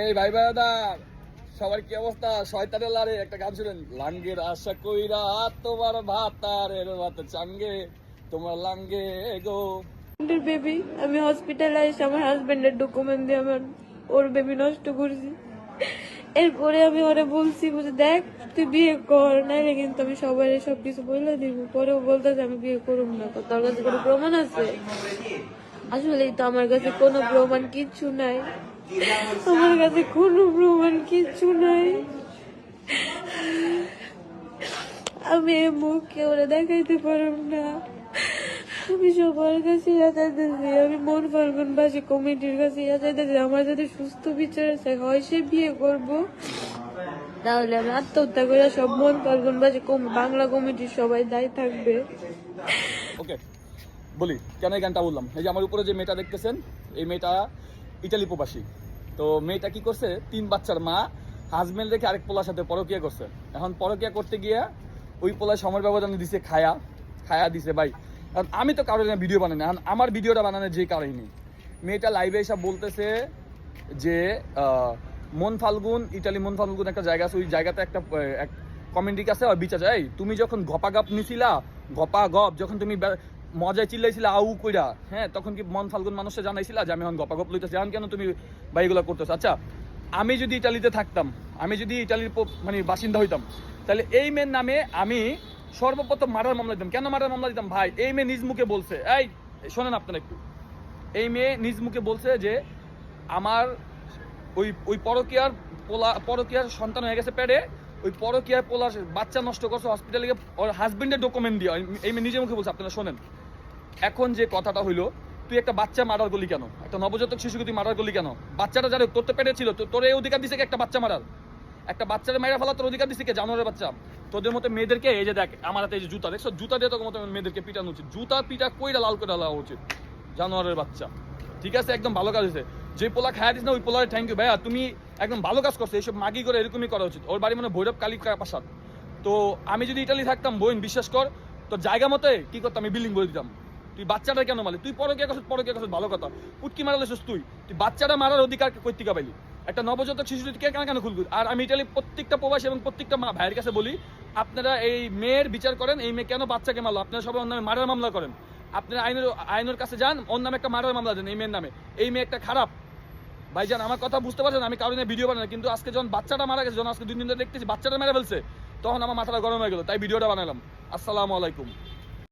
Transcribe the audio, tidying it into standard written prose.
এই ভাই ভাইদার সবার কি অবস্থা? শয়তানের লারে একটা গান শুনেন। লাঙ্গের আশা কইরা তোমার ভাতারের ভাত চাঙ্গে তোমার লাঙ্গে গো। বেবি আমি হসপিটালাইজ, আমার হাজবেন্ডের ডকুমেন্ট দিয়ে ওর বেবি নষ্ট করছি। এরপরে আমি ওরে বলছি বুঝে দেখ তুই বিয়ে কর, নাইলে কিন্তু আমি সবাই সবকিছু বলে দিব। পরেও বলতেছে আমি বিয়ে করুম না। তোর কাছে কোনো প্রমাণ আছে? আসলেই তো আমার কাছে কোনো প্রমাণ কিচ্ছু নাই, আমার কাছে কোনো প্রমাণ কিচ্ছু নাই। আমি এই মুখকে ওরা দেখাইতে পারব না। আমি সবার কাছে চাইতেছি, আমি মন ফাল্গুনবাসী কমিটির কাছে চাইতেছি আমার যাতে সুস্থ বিচার হয়, সে বিয়ে করব, তাহলে আমি আত্মহত্যা করে সব মন ফাল্গুনবাসী বাংলা কমিটির সবাই দায়ী থাকবে। ওকে বলি কেন এই গানটা বললাম। এই যে আমার উপরে যে মেয়েটা দেখতেছেন, এই মেয়েটা ইটালি প্রবাসী। তো মেয়েটা কি করছে, 3 বাচ্চার মা, হাজবেন্ড রেখে আরেক পোলার সাথে পরকিয়া করছে। এখন পরকিয়া করতে গিয়ে ওই পোলায় সময় ব্যবধানে দিছে খায়া দিছে ভাই। কারণ আমি তো কারোর ভিডিও বানাই না, এখন আমার ভিডিওটা বানানোর যে কারণে মেয়েটা লাইভে এসে বলতেছে যে মন ফাল্গুন, ইটালি মন ফাল্গুন একটা জায়গা আছে, ওই জায়গাতে একটা কমেন্টিক আছে আর বিচার যায়। তুমি যখন গপাগপ নিছিলা, গপাগপ যখন তুমি মজায় চিল্লাইছিলা আউ কইরা, হ্যাঁ তখন কি মন ফাল্গুন মানুষে জানাইছিলা যে আমি এখন গপাগপ লইতেছি? এখন কেন তুমি ভাইগুলো করতেছো? আচ্ছা আমি যদি ইটালিতে থাকতাম, আমি যদি ইটালির মানে বাসিন্দা হইতাম, তাহলে এই মেয়ের নামে আমি সর্বপ্রথম মার্ডার মামলা দিতাম। কেন মার্ডার মামলা দিতাম ভাই? এই মেয়ে নিজ মুখে বলছে, এই শোনেন আপনারা একটু, এই মেয়ে নিজ মুখে বলছে যে আমার ওই পরকিয়ার সন্তান হয়ে গেছে পেটে, ওই পরকিয়ার পোলার বাচ্চা নষ্ট করছে হসপিটালে গিয়ে ওর হাজবেন্ডের ডকুমেন্ট দিয়ে। এই মেয়ে নিজের মুখে বলছে, আপনারা শোনেন। এখন যে কথাটা হইলো, তুই একটা বাচ্চা মার্ডার করলি কেন? একটা নবজাতক শিশুকে তুই মার্ডার করলি কেন? বাচ্চাটা যারা তোর তো পেটে ছিল, তোর এই অধিকার দিছে একটা বাচ্চা মারার? একটা বাচ্চারা মেয়েরা ফেলা তোর অধিকার দিছে কে? জানোয়ারের বাচ্চা। তোদের মতো মেয়েদেরকে এই যে দেখ আমার হাতে এই যে জুতা দেখছো, জুতা দিয়ে তোর মতো মেয়েদেরকে পিটানো উচিত, জুতা পিটা কইরা লাল করে দেওয়া উচিত। জানোয়ারের বাচ্চা, ঠিক আছে? একদম ভালো কাজ হয়েছে। যে পোলা খায়া দিস না ওই পোলার থ্যাংক ইউ ভাইয়া, তুমি একদম ভালো কাজ করছো। এইসব মাগি করে এরকমই করা উচিত। ওর বাড়ি মানে ভৈরব কালী প্রাসাদ। তো আমি যদি ইটালি থাকতাম বোন, বিশ্বাস কর, তোর জায়গা মতে কি করতাম, আমি বিল্ডিং করে দিতাম। তুই বাচ্চাটা কেন মারলি? তুই পরকিয়া করছিস ভালো কথা, পুটকি মারালেছিস তুই বাচ্চাটা মারার অধিকার কৈতিকা পাইলি? একটা নবজাতক শিশু কেন খুলবি? আর আমি ইটালি প্রত্যেকটা প্রবাসী এবং প্রত্যেকটা মা ভাইয়ের কাছে বলি, আপনারা এই মেয়ের বিচার করেন। এই মেয়ে কেন বাচ্চাকে মারলো? আপনারা সবাই ওর নামে মার্ডার মামলা করেন। আপনারা আইনের কাছে যান, ওর নামে একটা মার্ডার মামলা দেন এই মেয়ের নামে। এই মেয়ে একটা খারাপ। ভাইজান আমার কথা বুঝতে পারছেন? আমি কারণে ভিডিও বানাই, কিন্তু আজকে যখন বাচ্চাটা মারা গেছে, যখন আজকে 2 দিন ধরে দেখতেছি বাচ্চাটা মেরে ফেলছে, তখন আমার মাথাটা গরম হয়ে গেল, তাই ভিডিওটা বানালাম। আসসালামু আলাইকুম।